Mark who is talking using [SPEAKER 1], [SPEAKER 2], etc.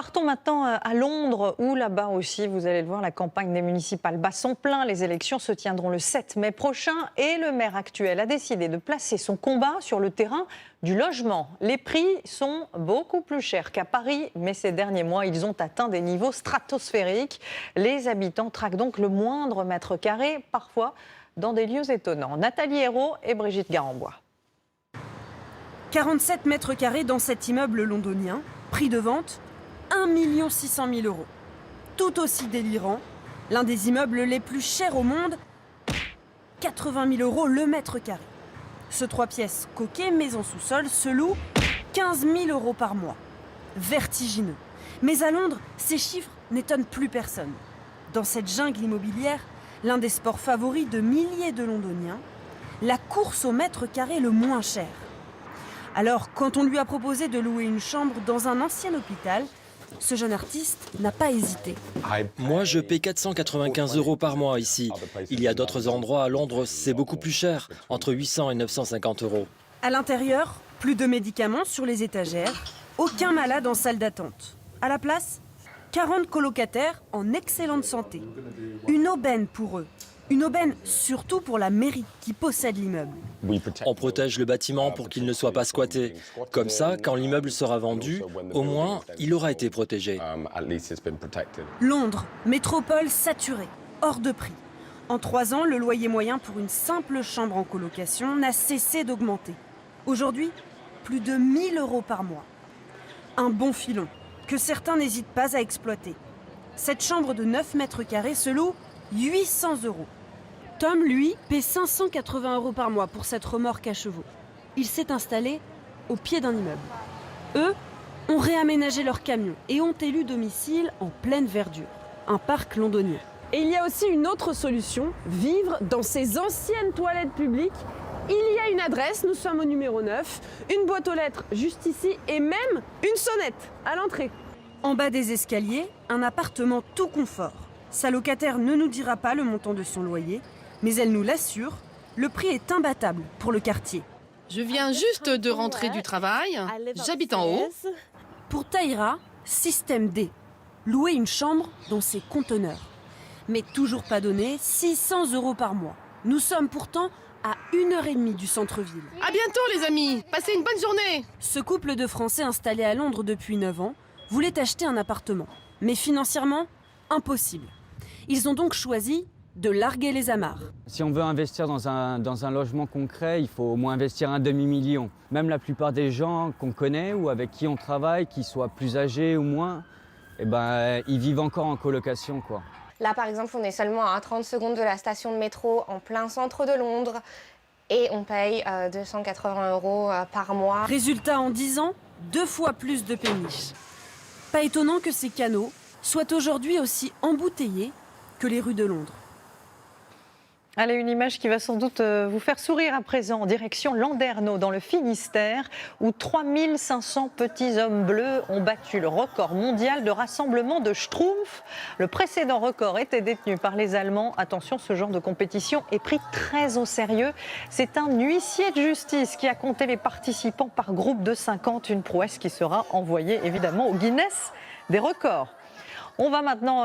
[SPEAKER 1] Partons maintenant à Londres, où là-bas aussi, vous allez le voir, la campagne des municipales bat son plein. Les élections se tiendront le 7 mai prochain et le maire actuel a décidé de placer son combat sur le terrain du logement. Les prix sont beaucoup plus chers qu'à Paris, mais ces derniers mois, ils ont atteint des niveaux stratosphériques. Les habitants traquent donc le moindre mètre carré, parfois dans des lieux étonnants. Nathalie Hérault et Brigitte Garambois.
[SPEAKER 2] 47 mètres carrés dans cet immeuble londonien, prix de vente 1 600 000 €. Tout aussi délirant, l'un des immeubles les plus chers au monde, 80 000 € le mètre carré. Ce 3 pièces coquet, maison sous-sol, se loue 15 000 € par mois. Vertigineux. Mais à Londres, ces chiffres n'étonnent plus personne. Dans cette jungle immobilière, l'un des sports favoris de milliers de Londoniens, la course au mètre carré le moins cher. Alors, quand on lui a proposé de louer une chambre dans un ancien hôpital, ce jeune artiste n'a pas hésité.
[SPEAKER 3] Moi, je paie 495 € par mois ici. Il y a d'autres endroits à Londres, c'est beaucoup plus cher, entre 800 et 950 €.
[SPEAKER 2] À l'intérieur, plus de médicaments sur les étagères, aucun malade en salle d'attente. À la place, 40 colocataires en excellente santé. Une aubaine pour eux. Une aubaine surtout pour la mairie qui possède l'immeuble.
[SPEAKER 3] On protège le bâtiment pour qu'il ne soit pas squatté. Comme ça, quand l'immeuble sera vendu, au moins, il aura été protégé.
[SPEAKER 2] Londres, métropole saturée, hors de prix. En 3 ans, le loyer moyen pour une simple chambre en colocation n'a cessé d'augmenter. Aujourd'hui, plus de 1 000 € par mois. Un bon filon que certains n'hésitent pas à exploiter. Cette chambre de 9 mètres carrés se loue 800 €. Tom, lui, paie 580 € par mois pour cette remorque à chevaux. Il s'est installé au pied d'un immeuble. Eux ont réaménagé leur camion et ont élu domicile en pleine verdure, un parc londonien. Et il y a aussi une autre solution, vivre dans ces anciennes toilettes publiques. Il y a une adresse, nous sommes au numéro 9, une boîte aux lettres juste ici et même une sonnette à l'entrée. En bas des escaliers, un appartement tout confort. Sa locataire ne nous dira pas le montant de son loyer, mais elle nous l'assure, le prix est imbattable pour le quartier.
[SPEAKER 4] Je viens juste de rentrer du travail, j'habite en haut.
[SPEAKER 2] Pour Taïra, système D, louer une chambre dans ses conteneurs. Mais toujours pas donné, 600 € par mois. Nous sommes pourtant à 1h30 du centre-ville.
[SPEAKER 4] À bientôt les amis, passez une bonne journée.
[SPEAKER 2] Ce couple de Français installé à Londres depuis 9 ans voulait acheter un appartement. Mais financièrement, impossible. Ils ont donc choisi de larguer les amarres.
[SPEAKER 5] Si on veut investir dans un logement concret, il faut au moins investir un demi-million. Même la plupart des gens qu'on connaît ou avec qui on travaille, qu'ils soient plus âgés ou moins, ils vivent encore en colocation, quoi.
[SPEAKER 6] Là, par exemple, on est seulement à 30 secondes de la station de métro en plein centre de Londres et on paye 280 € par mois.
[SPEAKER 2] Résultat, en 10 ans, 2 fois plus de péniches. Pas étonnant que ces canaux soient aujourd'hui aussi embouteillés que les rues de Londres.
[SPEAKER 1] Allez, une image qui va sans doute vous faire sourire à présent, en direction Landerneau, dans le Finistère, où 3500 petits hommes bleus ont battu le record mondial de rassemblement de Schtroumpfs. Le précédent record était détenu par les Allemands. Attention, ce genre de compétition est pris très au sérieux. C'est un huissier de justice qui a compté les participants par groupe de 50, une prouesse qui sera envoyée évidemment au Guinness des records. On va maintenant